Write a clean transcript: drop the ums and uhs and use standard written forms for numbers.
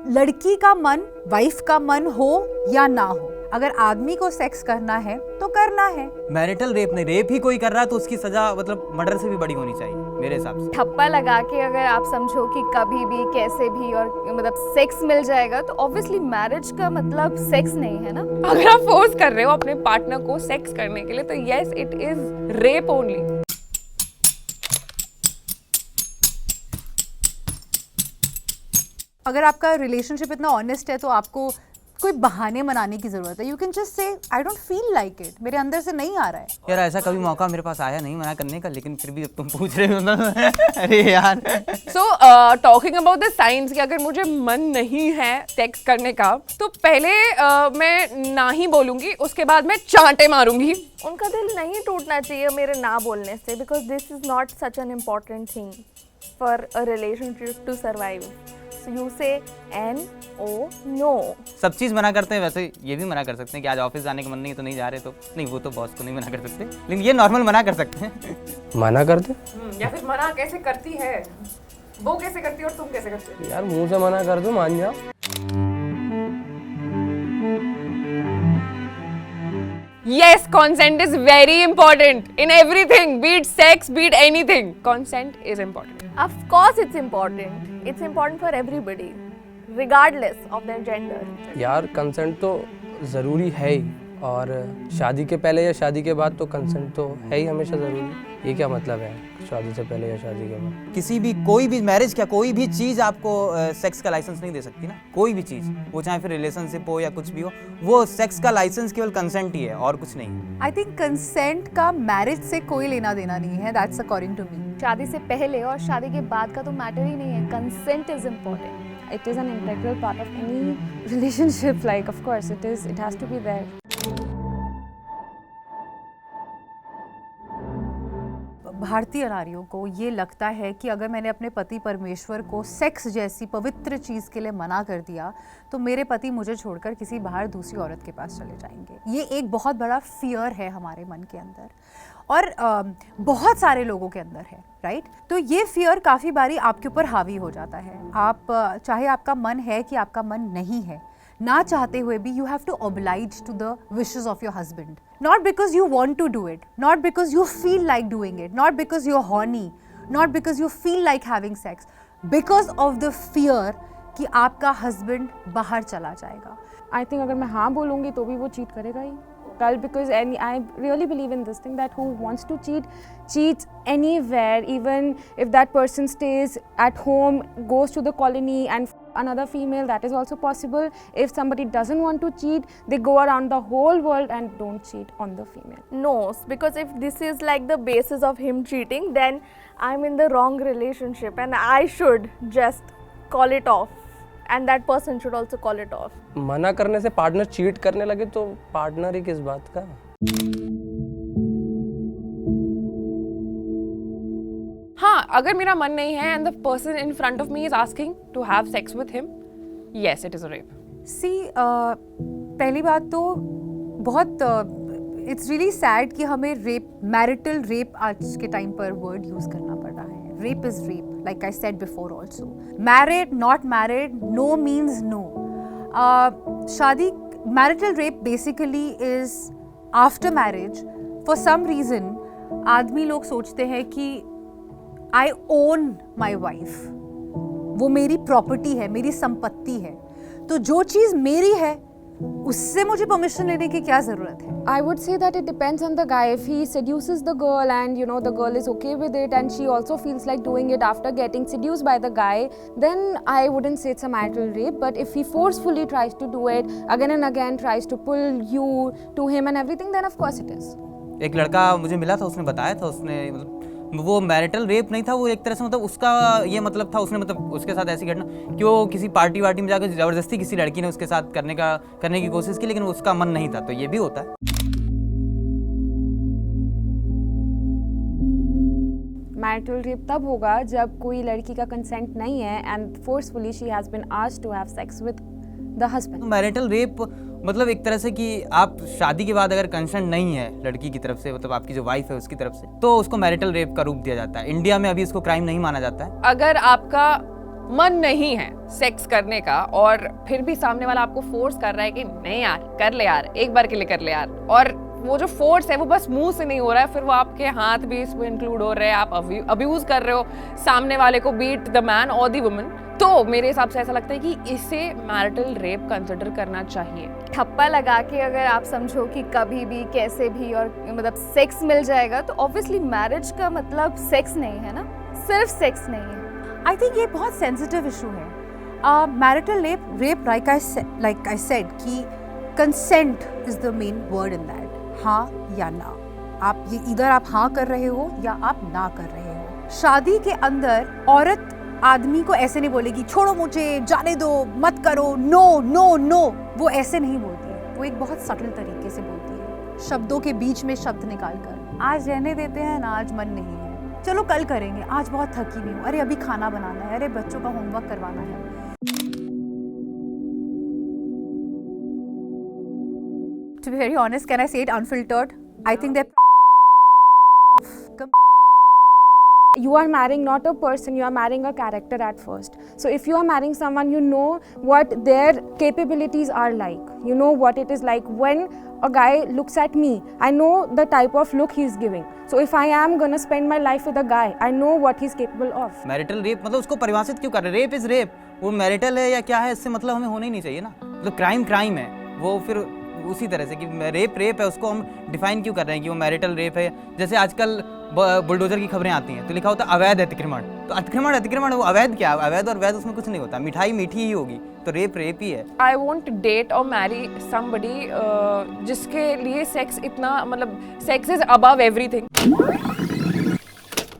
लड़की का मन, वाइफ का मन हो या ना हो, अगर आदमी को सेक्स करना है तो करना है। मैरिटल रेप नहीं, रेप ही कोई कर रहा है तो उसकी सजा मतलब मर्डर से भी बड़ी होनी चाहिए मेरे हिसाब से। ठप्पा लगा के अगर आप समझो कि कभी भी कैसे भी और मतलब सेक्स मिल जाएगा तो ऑब्वियसली मैरिज का मतलब सेक्स नहीं है ना। अगर आप फोर्स कर रहे हो अपने पार्टनर को सेक्स करने के लिए तो yes it is rape only. अगर आपका रिलेशनशिप इतना ऑनेस्ट है तो आपको कोई बहाने बनाने की जरूरत है। You can just say I don't feel like it, मेरे अंदर से नहीं आ रहा है। यार ऐसा कभी मौका मेरे पास आया नहीं मना करने का, लेकिन फिर भी अब तुम पूछ रहे हो ना अरे यार। So talking about the science कि अगर मुझे मन नहीं है सेक्स करने का तो पहले मैं ना ही बोलूंगी, उसके बाद मैं चांटे मारूंगी। उनका दिल नहीं टूटना चाहिए मेरे ना बोलने से, because this is not such an important thing for a relationship to survive. So you say no, no. सब चीज मना करते हैं, वैसे ये भी मना कर सकते हैं कि आज ऑफिस जाने का मन नहीं है तो नहीं जा रहे, तो नहीं वो तो बॉस को नहीं मना कर सकते, लेकिन ये नॉर्मल मना कर सकते हैं। मना कर दे या फिर मना कैसे करती है वो, कैसे करती है और तुम कैसे करते हो? यार, मुंह से मना कर दो, मान जाओ। Yes, consent is very important in everything, be it sex, be it anything. Consent is important. Of course it's important. It's important for everybody, regardless of their gender. यार कंसेंट तो ज़रूरी है ही, और शादी के पहले या शादी के बाद तो कंसेंट तो है ही हमेशा ज़रूरी। ये क्या मतलब है शादी से पहले या शादी के बाद? किसी भी कोई भी मैरिज क्या कोई भी चीज आपको सेक्स का लाइसेंस नहीं दे सकती ना। कोई भी चीज, वो चाहे फिर रिलेशनशिप हो या कुछ भी हो, वो सेक्स का लाइसेंस केवल कंसेंट ही है और कुछ नहीं। आई थिंक कंसेंट का मैरिज से कोई लेना देना नहीं है, दैट्स अकॉर्डिंग टू मी। शादी से पहले और शादी के बाद का तो मैटर ही नहीं है। Consent is important. It is an integral part of any relationship. Like, of course, it is. It has to be there. भारतीय नारियों को ये लगता है कि अगर मैंने अपने पति परमेश्वर को सेक्स जैसी पवित्र चीज़ के लिए मना कर दिया तो मेरे पति मुझे छोड़कर किसी बाहर दूसरी औरत के पास चले जाएंगे। ये एक बहुत बड़ा फियर है हमारे मन के अंदर, और बहुत सारे लोगों के अंदर है, राइट? तो ये फियर काफ़ी बारी आपके ऊपर हावी हो जाता है। आप चाहे आपका मन है कि आपका मन नहीं है, ना चाहते हुए भी you have to oblige to the wishes of your husband, not because you want to do it, not because you feel like doing it, not because you're horny, not because you feel like having sex, because of the fear कि आपका husband बाहर चला जाएगा। I think अगर मैं हाँ बोलूँगी तो भी वो cheat करेगा ही कल, because I really believe in this thing that who wants to cheat cheats anywhere, even if that person stays at home, goes to the colony and another female, that is also possible. If somebody doesn't want to cheat, they go around the whole world and don't cheat on the female. No, because if this is like the basis of him cheating, then I'm in the wrong relationship and I should just call it off. And that person should also call it off. मना करने से partner cheat करने लगे तो partner ही किस बात का? हाँ, अगर मेरा मन नहीं है and the person in front of me is asking to have sex with him, yes, it is a rape. See, पहली बात तो बहुत इट्स रियली सैड कि हमें रेप, मैरिटल रेप आज के टाइम पर वर्ड यूज़ करना पड़ रहा है। Rape is rape, like I said before also. Married, not married, no means no. शादी, marital rape basically is after marriage. For some reason, आदमी लोग सोचते हैं कि I own my wife. वो मेरी प्रॉपर्टी है, मेरी संपत्ति है, तो जो चीज़ मेरी है उससे मुझे परमिशन लेने की क्या जरूरत है? I would say that it depends on the guy. If he seduces the girl and you know the girl is okay with it and she also feels like doing it after getting seduced by the guy, then I wouldn't say it's a marital rape. But if he forcefully tries to do it again and again, tries to pull you to him and everything, then of course it is. एक लड़का मुझे मिला था, उसने बताया था, उसने मतलब वो मैरिटल रेप नहीं था, वो एक तरह से मतलब उसका ये मतलब था, उसने मतलब उसके साथ ऐसी घटना कि वो किसी पार्टी वार्टी में जाकर ज़बरदस्ती किसी लड़की ने उसके साथ करने की कोशिश की, लेकिन उसका मन नहीं था, तो ये भी होता है। मैरिटल रेप तब होगा जब कोई लड़की का कंसेंट नहीं है and forcefully she has been asked to have sex with the husband. Marital rape मतलब एक तरह से कि आप शादी के बाद अगर कंसेंट नहीं है लड़की की तरफ से, मतलब आपकी जो वाइफ है उसकी तरफ से, तो उसको मैरिटल रेप का रूप दिया जाता है। इंडिया में अभी इसको क्राइम नहीं माना जाता है। अगर आपका मन नहीं है सेक्स करने का और फिर भी सामने वाला आपको फोर्स कर रहा है कि नहीं यार कर ले यार, एक बार के लिए कर ले यार, और वो जो फोर्स है वो बस मुंह से नहीं हो रहा है, फिर वो आपके हाथ भी इसमें इंक्लूड हो रहे हैं, आप अब्यूज कर रहे हो सामने वाले को, बीट द मैन और द वुमन, तो मेरे हिसाब से ऐसा लगता है कि इसे मैरिटल रेप कंसिडर करना चाहिए। ठप्पा लगा के अगर आप समझो कि कभी भी कैसे भी और मतलब सेक्स मिल जाएगा, तो ऑब्वियसली मैरिज का मतलब सेक्स नहीं है ना, सिर्फ सेक्स नहीं है। आई थिंक ये बहुत सेंसिटिव इशू है। Marital rape like I said कि consent is the main word in that, हाँ या ना। आप ये इधर आप हाँ कर रहे हो या आप ना कर रहे हो। शादी के अंदर औरत आदमी को ऐसे नहीं बोलेगी छोड़ो मुझे, जाने दो, मत करो, नो नो नो, वो ऐसे नहीं बोलती है, वो एक बहुत सटल तरीके से बोलती है, शब्दों के बीच में शब्द निकाल कर। आज रहने देते हैं ना, आज मन नहीं है, चलो कल करेंगे, आज बहुत थकी हुई हूँ, अरे अभी खाना बनाना है, अरे बच्चों का होमवर्क करवाना है। To be very honest, can I say it unfiltered? I think they're You are marrying not a person, you are marrying a character at first. So if you are marrying someone, you know what their capabilities are like. You know what it is like when a guy looks at me. I know the type of look he's giving. So if I am gonna spend my life with a guy, I know what he's capable of. Marital rape मतलब उसको परिभाषित क्यों कर रहे हैं? Rape is rape, वो marital है या क्या है, इससे मतलब हमें होना ही नहीं चाहिए ना। मतलब क्राइम है, वो फिर उसी तरह से कि रेप है, उसको हम डिफाइन क्यों कर रहे हैं कि वो मैरिटल रेप है। जैसे आजकल बुलडोजर की खबरें आती हैं तो लिखा होता है अवैध अतिक्रमण, तो अतिक्रमण वो अवैध क्या, अवैध और वैध उसमें कुछ नहीं होता, मिठाई मीठी ही होगी, तो रेप ही है। आई वॉन्ट डेट और मैरी समबडी जिसके लिए सेक्स इतना मतलब सेक्स इज अबव एवरीथिंग।